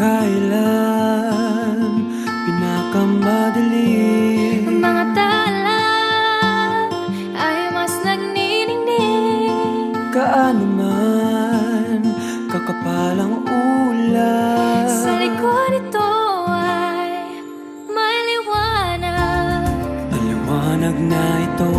kailan pinakamadali. Mga tala ay mas nagniningning. Gaano man kakapalang ulan, sa likod ito ay may liwanag. ang liwanag na ito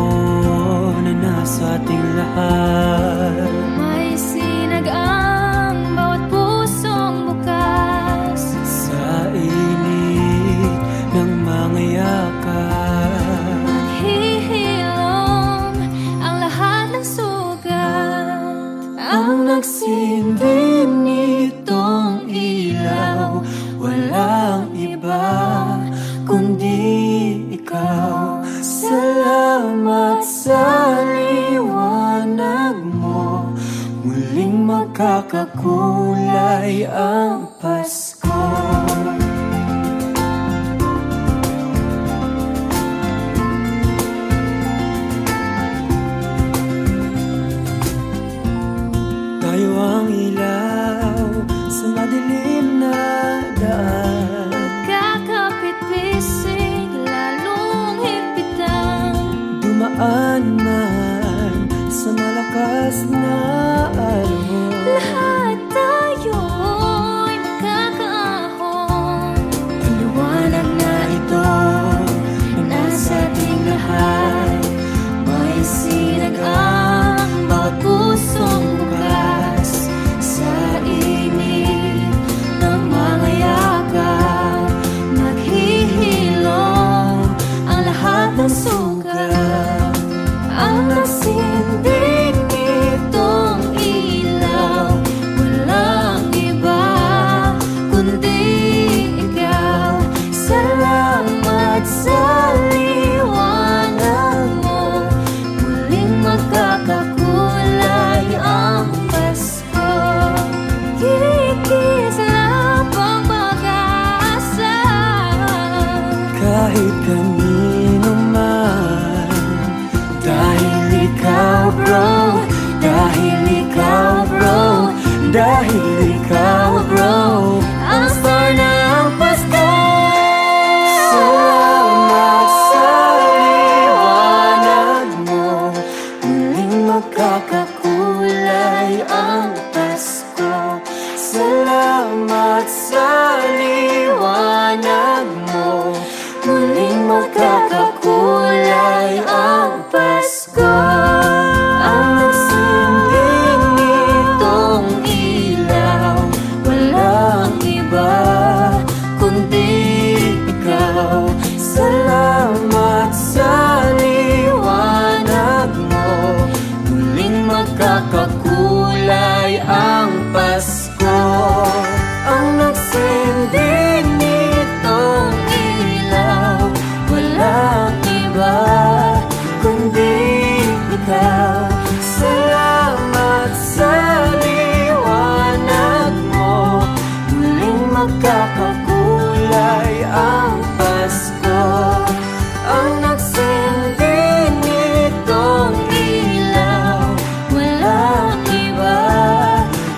na nasa ating lahat. May sinag ang bawat pusong bukas. Sa init ng mga yakap, Maghihilom ang lahat ng sugat. ang nagsindi nitong ilaw, walang iba kundi ikaw. Salamat sa liwanag mo, muling magkakakulay ang Pasko. Tayo ang ilaw sa madilim na daan, Kakapit-pisig, lalong higpitan. dumaan man sa malakas na alon. Lahat tayo'y magkakaahon. Ang liwanag na ito na nasa ating lahat, may sinag ang bawat pusong bukas. Sa init ng mga yakap, Maghihilom ang lahat ng sugat. ang nagsindi nitong ilaw, Walang iba kundi ikaw. salamat sa liwanag mo, Muling magkakakulay ang Pasko. Kikisla pang mag-asa. kahit kanino man. Dahil ikaw bro, dahil ikaw bro, dahil ikaw bro, Ang star ng Pasko. salamat sa liwanag mo, muling magkakakulay ang Pasko. Salamat sa liwanag mo, muling magkakakulay ang Pasko. Ang nagsinding nitong ilaw, walang iba kundi ikaw. Salamat sa liwanag mo, muling magkakakulay ang Pasko. Ang nagsindi nitong ilaw, walang iba kundi ikaw. Salamat sa liwanag mo, muling magkakakulay ang Pasko. Ang nagsindi nitong ilaw, Walang iba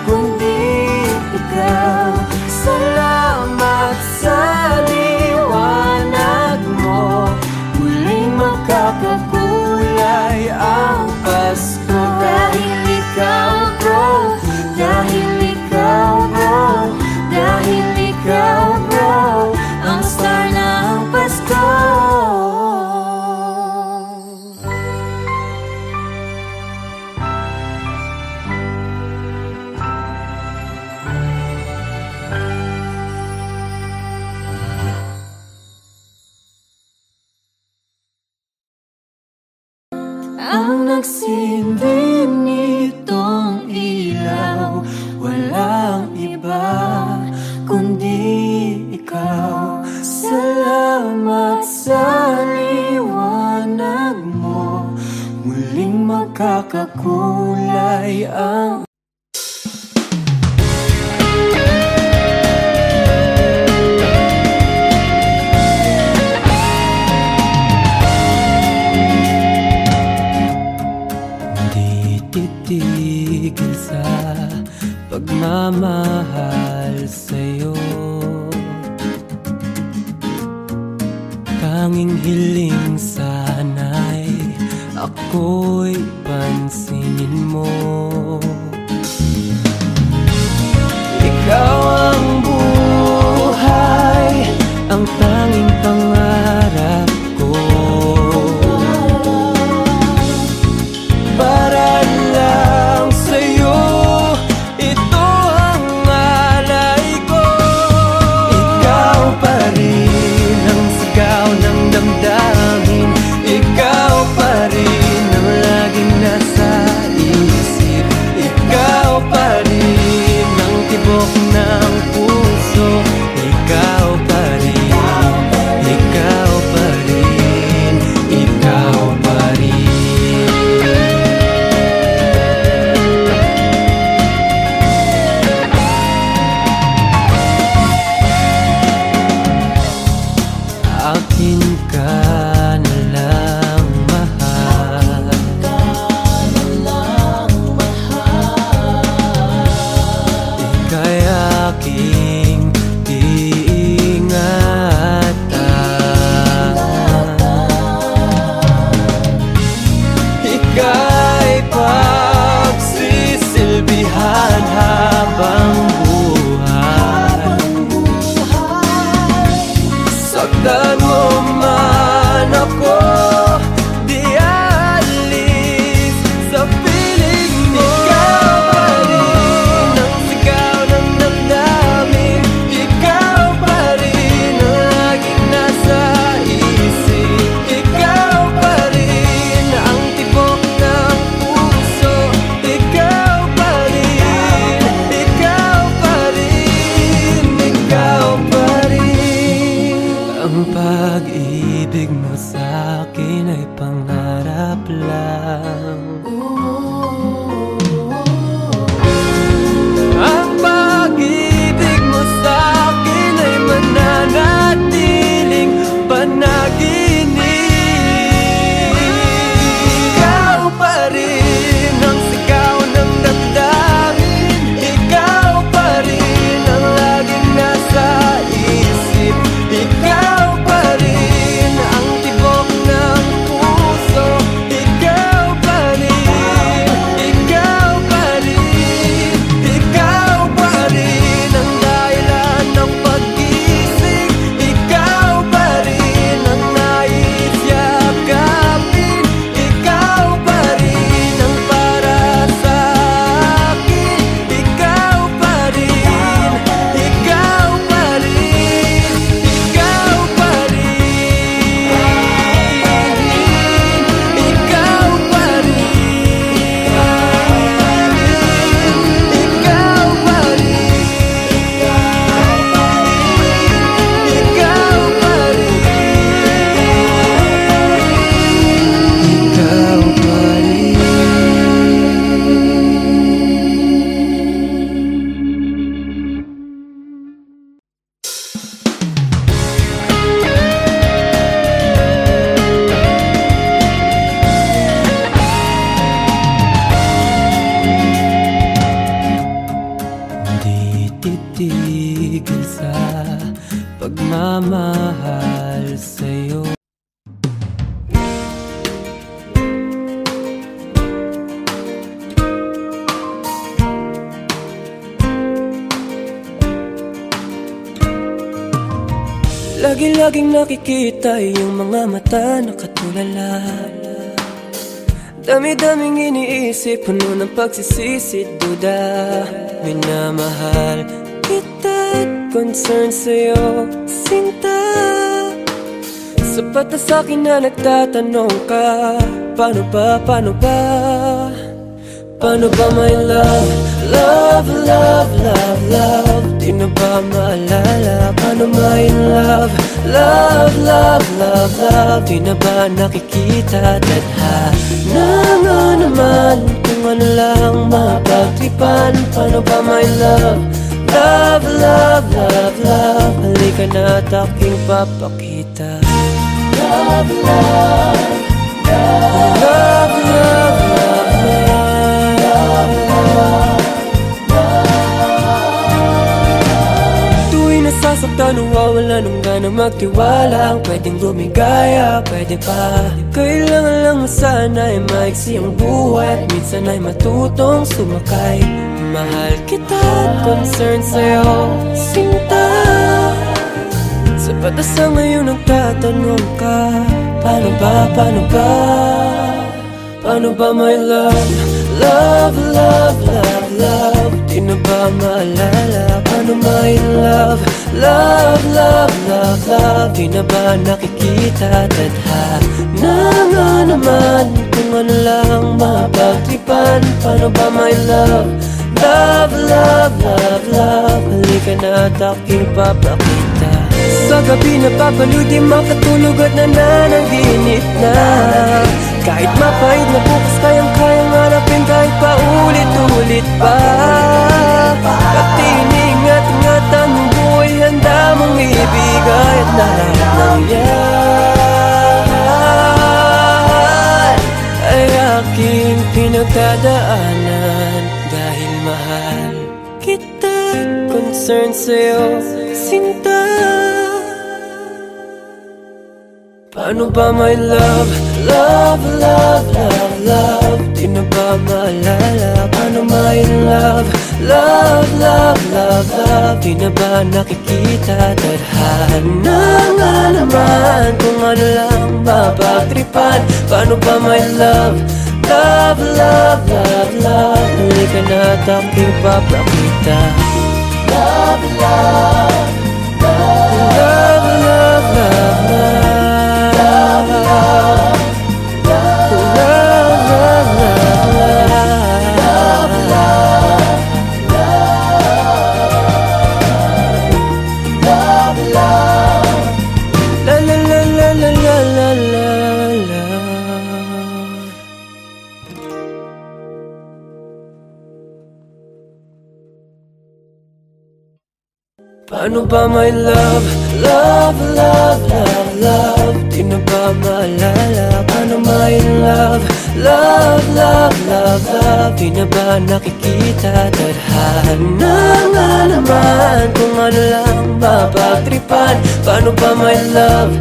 kundi ikaw. Salamat sa liwanag mo, muling magkakakulay ang Pasko. Dahil ikaw bro, dahil ikaw bro, dahil ikaw bro, ang star ng Pasko. Ang nagsindi nitong ilaw, walang iba kundi ikaw. Salamat sa liwanag mo, muling magkakakulay ang titigil sa pagmamahal sa'yo. tanging hiling sana'y ako'y pansinin mo. Ikaw ang buhay, ang tanging pangarap ko. Para lang sa'yo, ito ang alay ko. Ikaw pa rin ang sigaw ng damdamin. Ikaw pa rin ang laging nasa isip. Ikaw pa rin ang tibok ng puso. Ikaw pa rin, ikaw pa rin, ikaw pa rin. Akin ka na lang mahal. Ika'y aking iingatan. Ika'y pagsisilbihan habang buhay. Saktan mo man ako, di alis sa piling mo. Ikaw pa rin ang sigaw ng damdamin. Ikaw pa rin ang laging nasa isip. Ikaw pa rin ang tibok ng puso. Ikaw pa rin, ikaw pa rin, ikaw pa rin. Ang pag-ibig mo sa'kin ay pangarap lang. Ang pag-ibig mo sa'kin ay mananatiling panaginip. Ikaw pa rin ang sigaw ng damdamin. Ikaw pa rin ang laging nasa isip. Ikaw pa rin ang tibok ng puso. Ikaw pa rin, ikaw pa rin, ikaw pa rin ang dahilan ng pag-isig. Ikaw pa rin ang nais yakapin. Ikaw pa rin ang para sa akin. Ikaw pa rin, ikaw pa rin, ikaw pa rin, ikaw pa rin, ikaw pa rin, ikaw pa rin. Di titigil sa pagmamahal sa'yo. Lagi-laging nakikita yung mga mata na katulala. Dami-daming iniisip, puno ng pagsisisi, duda. Minamahal kita't concern sa'yo, sinta. Sapat na sa'kin na nagtatanong ka, paano ba, paano ba? Paano ba my love? Love, love, love, love. Di na ba maalala? Paano my love? Love, love, love, love. Di na ba nakikita? Tadhana nga naman kung ano lang mapagtripan. Paano ba my love? Love, love, love, love. Halika na at aking papakita. Love, love, love, love, love, love, love. Tuwing nasa ikaw nawawala nung ganang magtiwala. Ang pwedeng lumigaya, pwede pa. Kailangan lang sana ay maiksi ang buhay, at minsan ay matutong sumakay. Mahal kita, concern sa'yo, sinta. Sapat na sa ngayon nagtatanong ka, paano ba, paano ba? Paano ba my love? Love, love, love, love. Di na ba maalala? Paano my love? Love, love, love, love. Di na ba nakikita? Tadhana nga naman kung ano lang mapagtripan. Paano ba my love? Love, love, love, love. Halika na at aking papakita. Sa gabi napapanood, di makatulog at nananaginip na. Kahit mapahid na bukas, kayang-kayang harapin kahit paulit-ulit pa. At iningat-ingat ang buhay, handa mong ibigay at lahat ng yan ay aking pinagdadaanan. Dahil mahal kita, concern sa'yo, sinta. Paano ba my love? Love, love, love, love. Di na ba maalala? Paano my love? Love, love, love, love. Di na ba nakikita? Tadhana nga naman kung ano lang mapagtripan. Paano ba my love? Love, love, love, love. Halika na at aking papakita. Love, love, love, love, love, love, love. Paano ba my love? Love, love, love, love. Di na ba maalala? Paano my love? Love, love, love, love. Di na ba nakikita? Tadhana nga naman kung ano lang mapagtripan. Paano ba my love?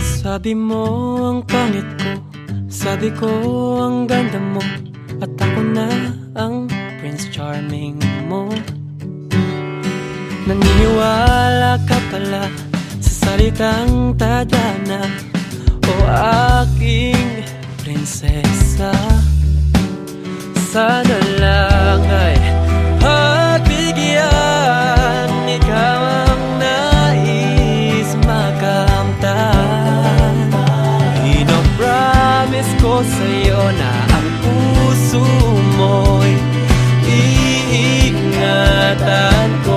Sabi mo ang pangit ko, sabi ko ang ganda mo, at ako na ang Prince Charming mo. Naniniwala ka pala sa salitang tadhana, o aking prinsesa. Sana lang ay pagbigyan, ikaw ang nais makamtan. Pinopromise ko sa'yo na ang puso mo'y iingatan ko.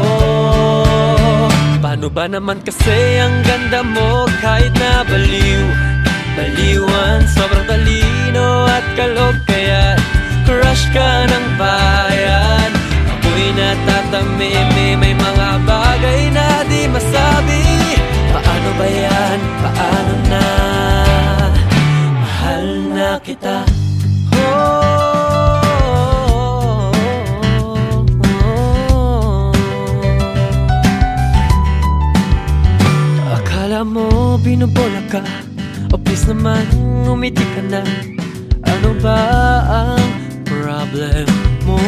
Paano ba naman kasi ang ganda mo, kahit na baliwan, sobrang talino at kalog, kaya crush ka ng bayan. Ako'y natatamimi, may mga bagay na di masabi. Paano ba yan? Paano na? Mahal na kita. Akala mo binubola ka, o please naman umiti ka na. Ano ba ang problem mo?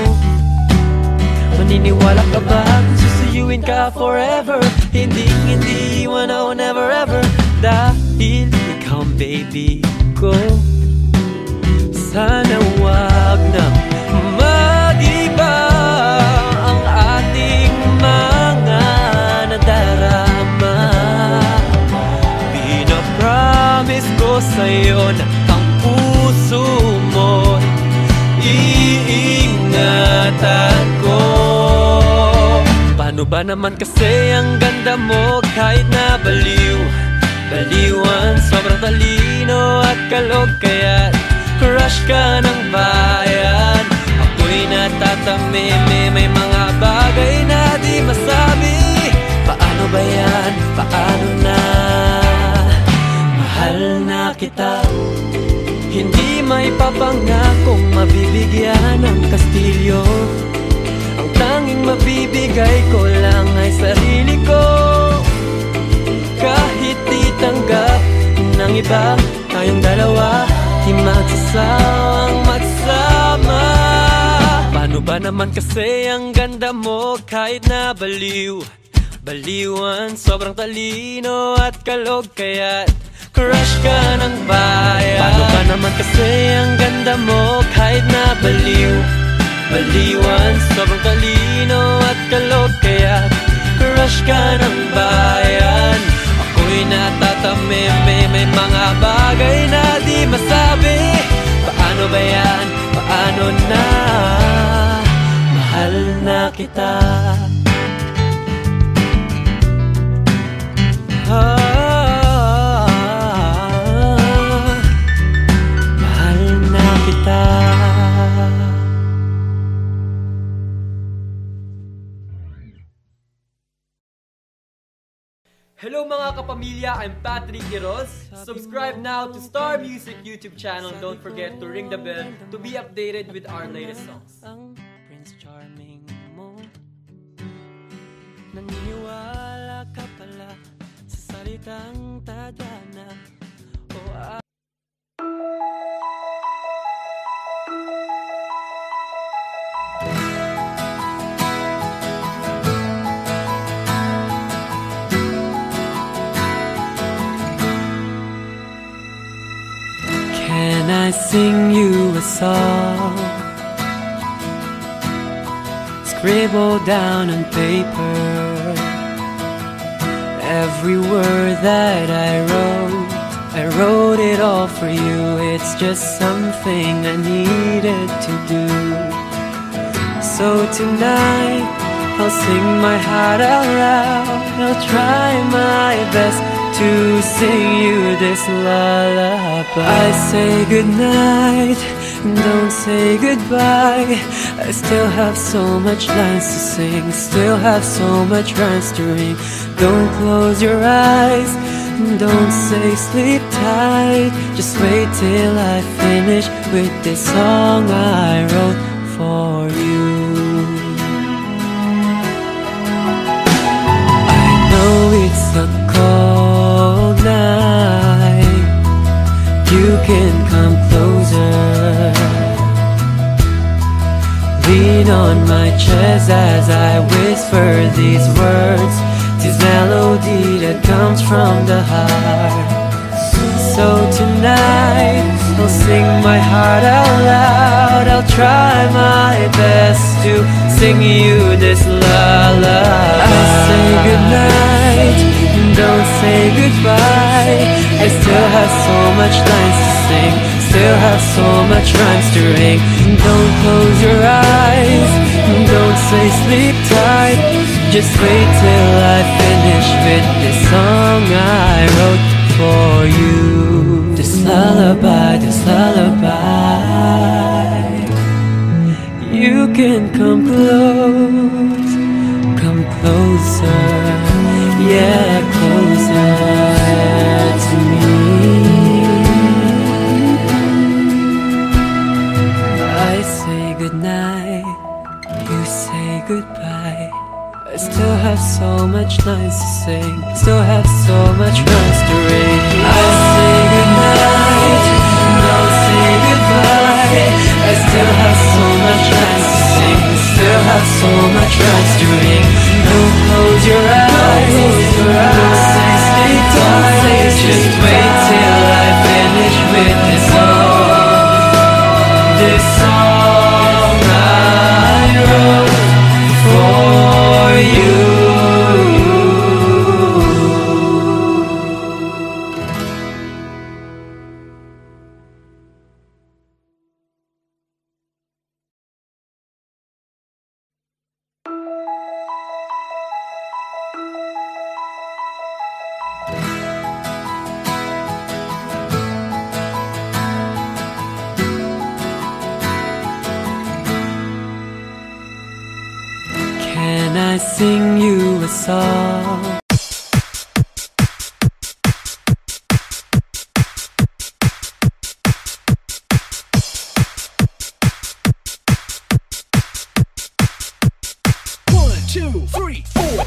Maniniwala ka ba kung susuyuin ka forever? Hindi iwan ako never ever, dahil ikaw ang baby ko. Sana wag na mag-iba ang ating mga nadarama. Pinopromise ko sa'yo na ang puso mo iingatan ko. Paano ba naman kasi ang ganda mo, kahit na baliwan, sobrang talino at kalog, kaya crush ka ng bayan. Ako'y natatamimi, may mga bagay na di masabi. Paano ba yan? Paano na? Mahal na kita. Hindi may papangakong mabibigyan ng kastilyo. Ang tanging mabibigay ko walang iba, tayong dalawa, di magsasawang magsama. Paano ba naman kasi ang ganda mo kahit na baliw, baliwan, sobrang talino at kalog, kaya't crush ka ng bayan. Paano ba naman kasi ang ganda mo kahit na baliw, baliwan, sobrang talino at kalog, kaya't crush ka ng bayan. Ako'y natatameme, may mga bagay na di masabi. Paano ba yan? Paano na? Mahal na kita. Mahal na kita. Hello mga kapamilya, I'm Patrick Quiroz. Subscribe now to Star Music YouTube channel. Don't forget to ring the bell to be updated with our latest songs. Ang Prince Charming mo, naniniwala ka pala sa salitang tadhana. Can I sing you a song, scribbled down on paper? Every word that I wrote it all for you. It's just something I needed to do. So tonight I'll sing my heart out loud. I'll try my best to sing you this lullaby. I say goodnight, don't say goodbye. I still have so much lines to sing, still have so much rhymes to ring. Don't close your eyes, don't say sleep tight. Just wait till I finish with this song I wrote for you. I know it's a cold night, you can come closer. Lean on my chest as I whisper these words, this melody that comes from the heart. So tonight I'll sing my heart out loud. I'll try my best to sing you this lullaby. I say goodnight, don't say goodbye. I still have so much lines to sing, still have so much rhymes to ring. Don't close your eyes, don't say sleep tight. Just wait till I finish with this song I wrote for you. This lullaby, this lullaby. You can come close, come closer, yeah, closer to me. I say goodnight, you say goodbye. I still have so much lines to sing, still have so much rhymes to ring. I say goodnight, don't say goodbye. I still have so much lines to sing, still have so much rhymes to ring. Don't close your eyes, don't say sleep tight. Just wait till I finish with this song, this song I wrote for you. Can I sing you a song? One, two, three, four.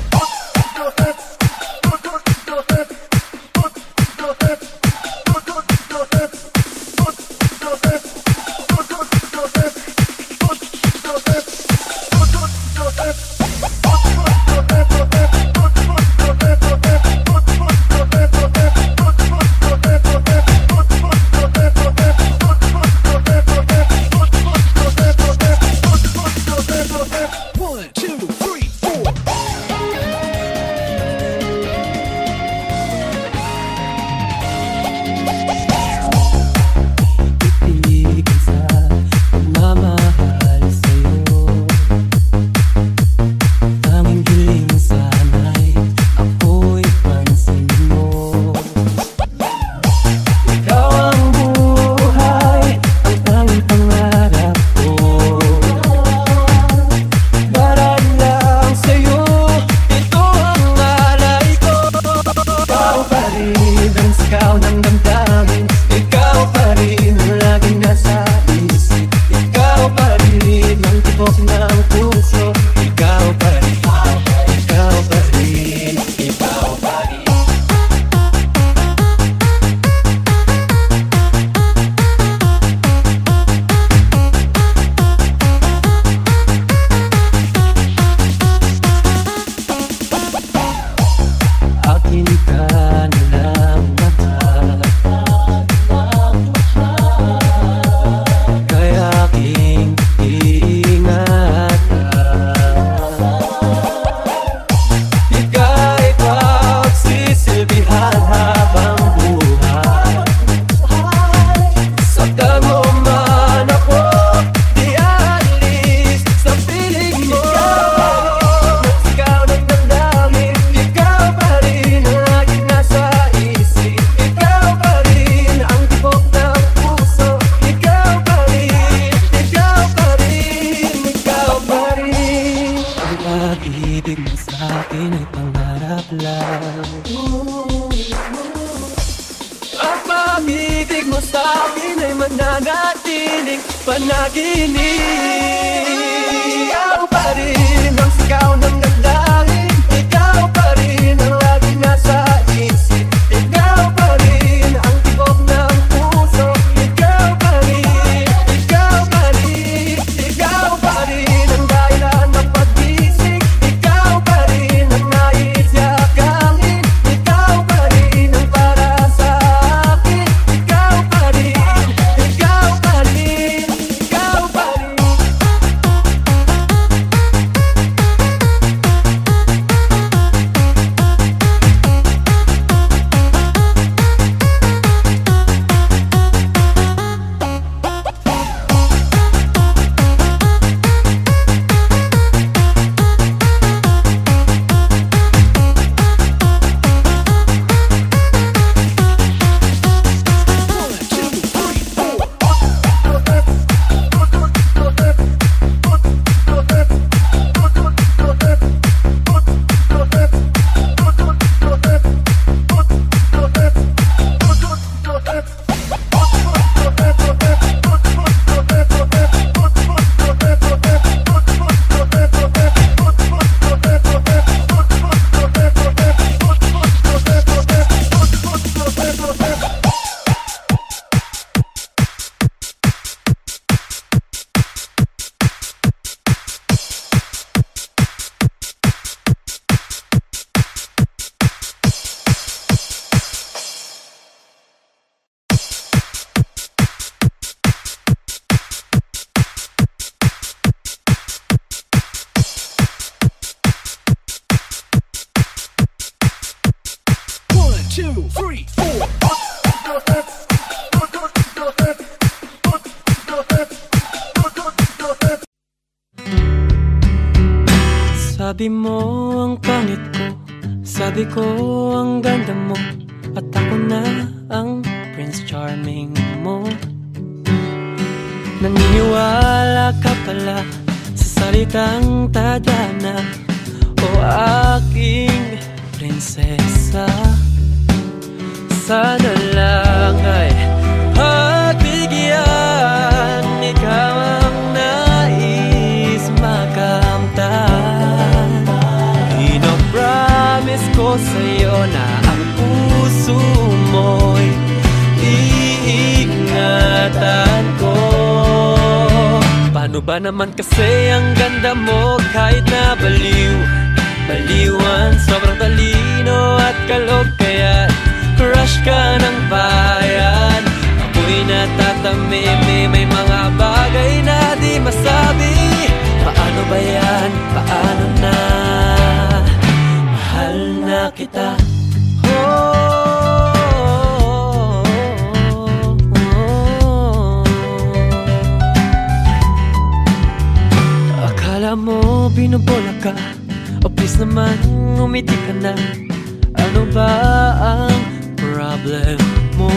pangarap lang. At pag-ibig mo sa'kin ay mananatiling panaginip. Ikaw pa rin ang sigaw ng damdamin, ikaw pa rin ang lagi nasa isip, ikaw pa rin ang tibok ng puso, ikaw pa rin, ikaw pa rin, ikaw pa rin ang dahilan ng pag-isig, ikaw pa rin ang nais yakangin, ikaw pa rin ang para sa akin, ikaw pa rin, ikaw pa rin, ikaw pa rin. Sabi mo ang pangit ko, sabi ko ang ganda mo, at ako na ang Prince Charming mo. Naniniwala ka pala sa salitang tadhana, o aking prinsesa. Sana lang ay pagbigyan, ikaw ang nais makamtan. Pinopromise ko sa'yo na ang puso mo'y iingatan ko. Paano ba naman kasi ang ganda mo kahit na baliwan, sobrang talino at kalog, kaya crush ka ng bayan. Ako'y natatamimi, may mga bagay na di masabi. Paano ba yan? Paano na? Mahal na kita. Akala mo binubola ka, o please naman umiti ka na. Ano ba ang problem mo?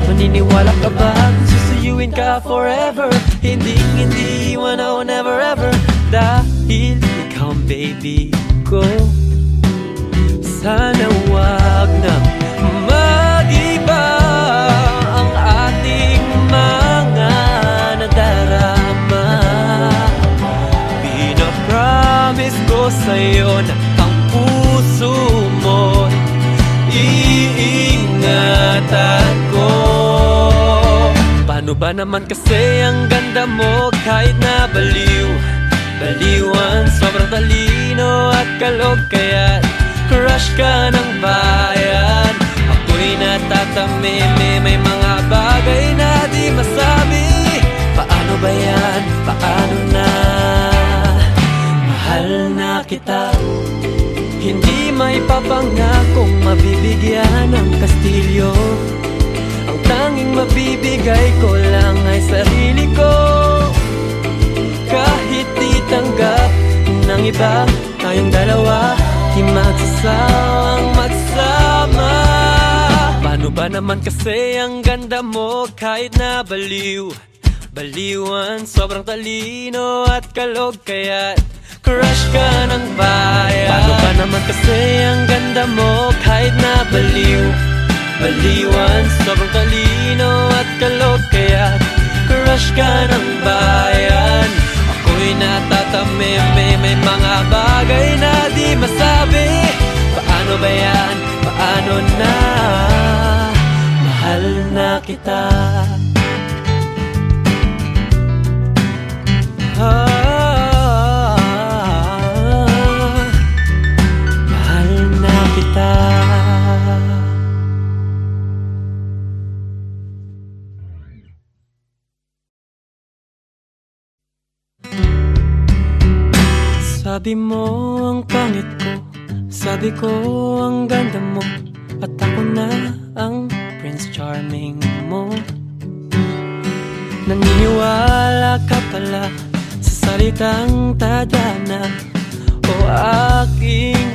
Maniniwala ka ba susuyuin ka forever? Hindi iwan ako never ever, dahil ikaw ang baby ko. Sana wag na mag-iba ang ating mga nadarama. Pinapromise ko sa'yo na ang puso mo iingatan ko. Paano ba naman kasi ang ganda mo kahit na baliwan, sobrang talino at kalog, kaya crush ka ng bayan. Ako'y natatamimi, may mga bagay na di masabi. Paano ba yan? Paano na? Mahal na kita. Hindi may papangakong mabibigyan ng kastilyo. Ang tanging mabibigay ko lang ay sarili ko. Kahit di tanggap ng iba, tayong dalawa di magsasawang magsama. Paano ba naman kasi ang ganda mo kahit na baliwan, sobrang talino at kalog, kaya crush ka ng bayan. Paano ba naman kasi ang ganda mo kahit na baliwan, sobrang talino at kalog, kaya crush ka ng bayan. Ako'y natatamim, may mga bagay na di masabi. Paano ba yan? Paano na? Mahal na kita. Mahal na kita. Sabi mo ang pangit ko, sabi ko ang ganda mo, at ako na ang Prince Charming mo. Naniniwala ka pala sa salitang tadhana o aking